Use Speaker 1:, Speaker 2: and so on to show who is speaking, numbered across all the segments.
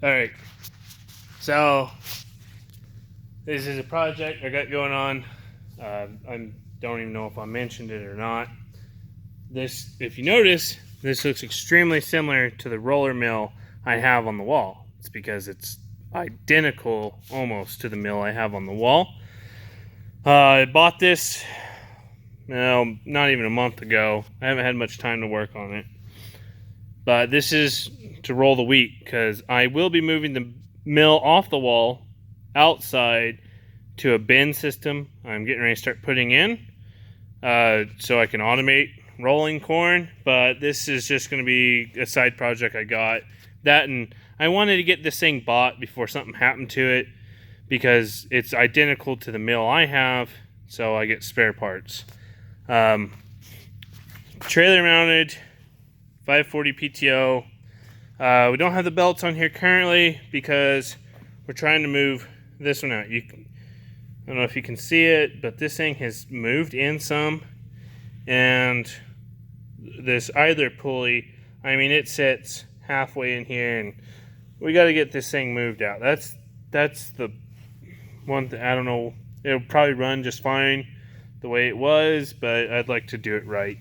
Speaker 1: Alright, so this is a project I got going on. I don't even know if I mentioned it or not. This, if you notice, this looks extremely similar to the roller mill I have on the wall. It's because it's identical almost to the mill I have on the wall. I bought this, well, not even a month ago. I haven't had much time to work on it. But this is to roll the wheat because I will be moving the mill off the wall outside to a bin system I'm getting ready to start putting in so I can automate rolling corn. But this is just going to be a side project I got. That, and I wanted to get this thing bought before something happened to it because it's identical to the mill I have, so I get spare parts. Trailer mounted 540 PTO. We don't have the belts on here currently because we're trying to move this one out. I don't know if you can see it, but this thing has moved in some, and this either pulley, I mean, it sits halfway in here, and we got to get this thing moved out. That's the one thing. I don't know, it'll probably run just fine the way it was, but I'd like to do it right.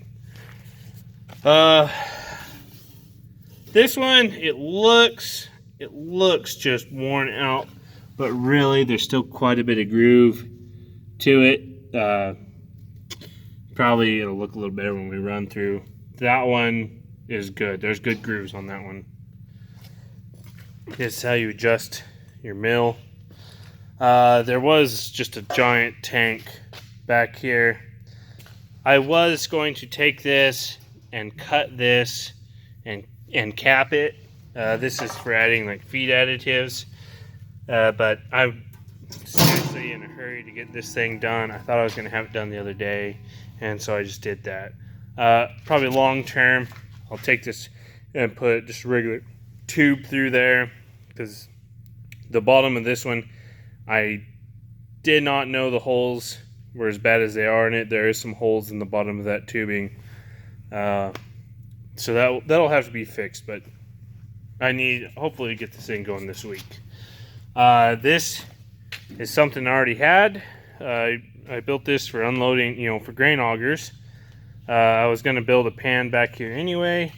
Speaker 1: This one, it looks just worn out, but really there's still quite a bit of groove to it. Probably it'll look a little better when we run through. That one is good. There's good grooves on that one. This is how you adjust your mill. There was just a giant tank back here. I was going to take this and cut this and cap it. This is for adding like feed additives, but I'm seriously in a hurry to get this thing done. I thought I was going to have it done the other day, and so I just did that. Probably long term, I'll take this and put just a regular tube through there, because the bottom of this one, I did not know the holes were as bad as they are in it. There is some holes in the bottom of that tubing. So that'll have to be fixed, but I need hopefully to get this thing going this week. This is something I already had. I built this for unloading, for grain augers. I was going to build a pan back here anyway.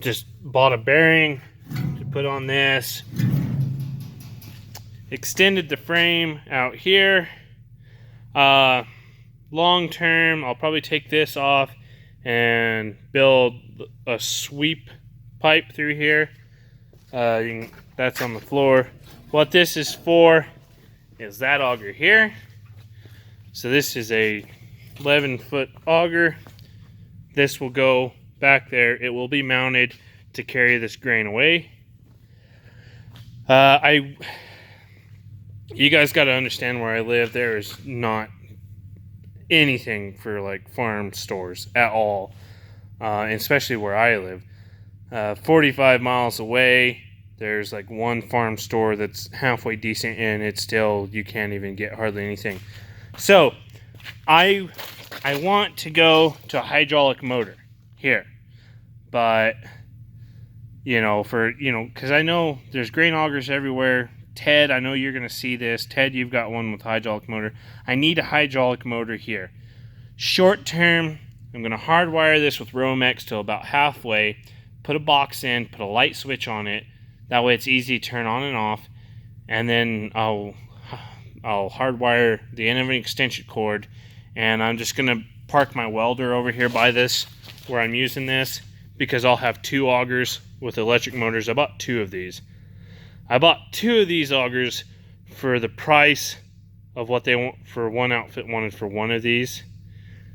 Speaker 1: Just bought a bearing to put on this. Extended the frame out here. Long term, I'll probably take this off and build a sweep pipe through here. That's on the floor. What this is for is that auger here. So this is a 11-foot auger. This will go back there. It will be mounted to carry this grain away. You guys got to understand where I live. There is not anything for like farm stores at all, especially where I live. 45 miles away, there's like one farm store that's halfway decent, and it's still, you can't even get hardly anything. So I want to go to a hydraulic motor here, but because I know there's grain augers everywhere. Ted, I know you're going to see this. Ted, you've got one with hydraulic motor. I need a hydraulic motor here. Short term, I'm going to hardwire this with Romex till about halfway, put a box in, put a light switch on it. That way it's easy to turn on and off. And then I'll hardwire the end of an extension cord. And I'm just going to park my welder over here by this where I'm using this, because I'll have two augers with electric motors. I bought two of these. I bought two of these augers for the price of what they want for one outfit wanted for one of these.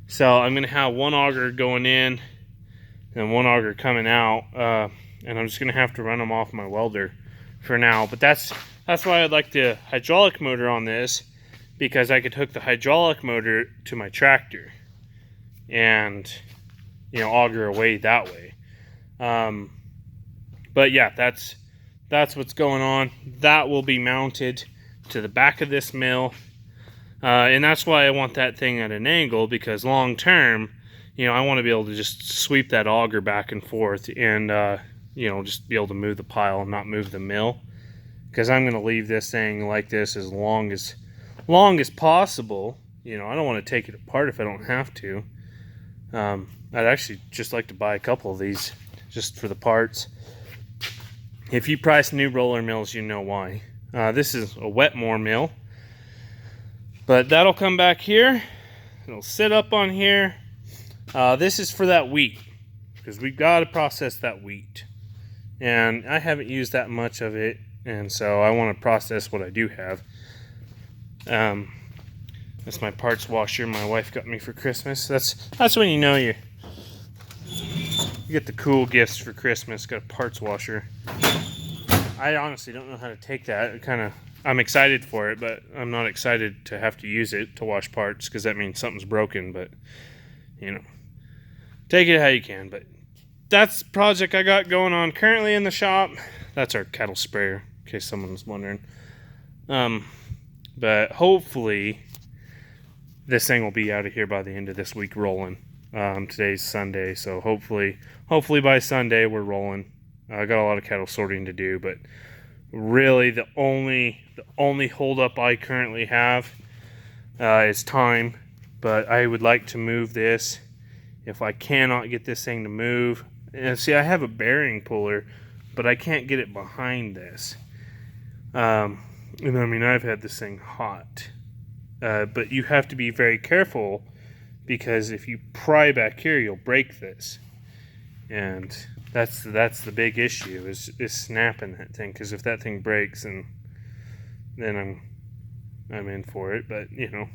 Speaker 1: So I'm going to have one auger going in and one auger coming out, and I'm just going to have to run them off my welder for now. But that's why I'd like the hydraulic motor on this, because I could hook the hydraulic motor to my tractor and auger away that way. But yeah, that's what's going on. That will be mounted to the back of this mill. And that's why I want that thing at an angle, because long term, I want to be able to just sweep that auger back and forth and you know, just be able to move the pile and not move the mill, because I'm going to leave this thing like this as long as possible. You know, I don't want to take it apart if I don't have to. I'd actually just like to buy a couple of these just for the parts. If you price new roller mills, you know why. This is a wetmore mill, but that'll come back here. It'll sit up on here. This is for that wheat, because we've got to process that wheat, and I haven't used that much of it, and so I want to process what I do have. That's my parts washer my wife got me for Christmas. That's when you know you get the cool gifts for Christmas. Got a parts washer. I honestly don't know how to take that. I'm excited for it, but I'm not excited to have to use it to wash parts, because that means something's broken. But you know, take it how you can. But that's the project I got going on currently in the shop. That's our cattle sprayer, in case someone was wondering. But hopefully this thing will be out of here by the end of this week rolling. Today's Sunday, so hopefully by Sunday we're rolling. I got a lot of cattle sorting to do, but really the only holdup I currently have is time. But I would like to move this. If I cannot get this thing to move, and see, I have a bearing puller, but I can't get it behind this. And I mean, I've had this thing hot. But you have to be very careful, because if you pry back here, you'll break this, and that's the big issue is snapping that thing. Because if that thing breaks, and then I'm in for it. But you know,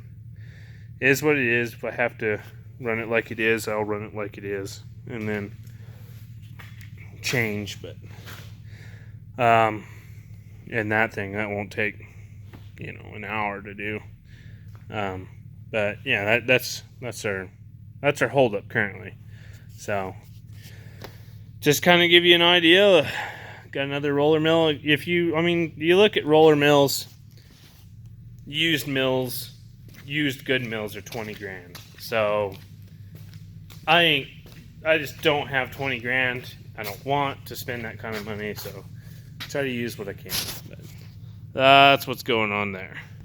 Speaker 1: it is what it is. If I have to run it like it is, I'll run it like it is, and then change. But and that won't take, you know, an hour to do. But yeah, that's our holdup currently. So just kind of give you an idea. Got another roller mill. You look at roller mills, used good mills are 20 grand. So I just don't have 20 grand. I don't want to spend that kind of money. So try to use what I can. But that's what's going on there.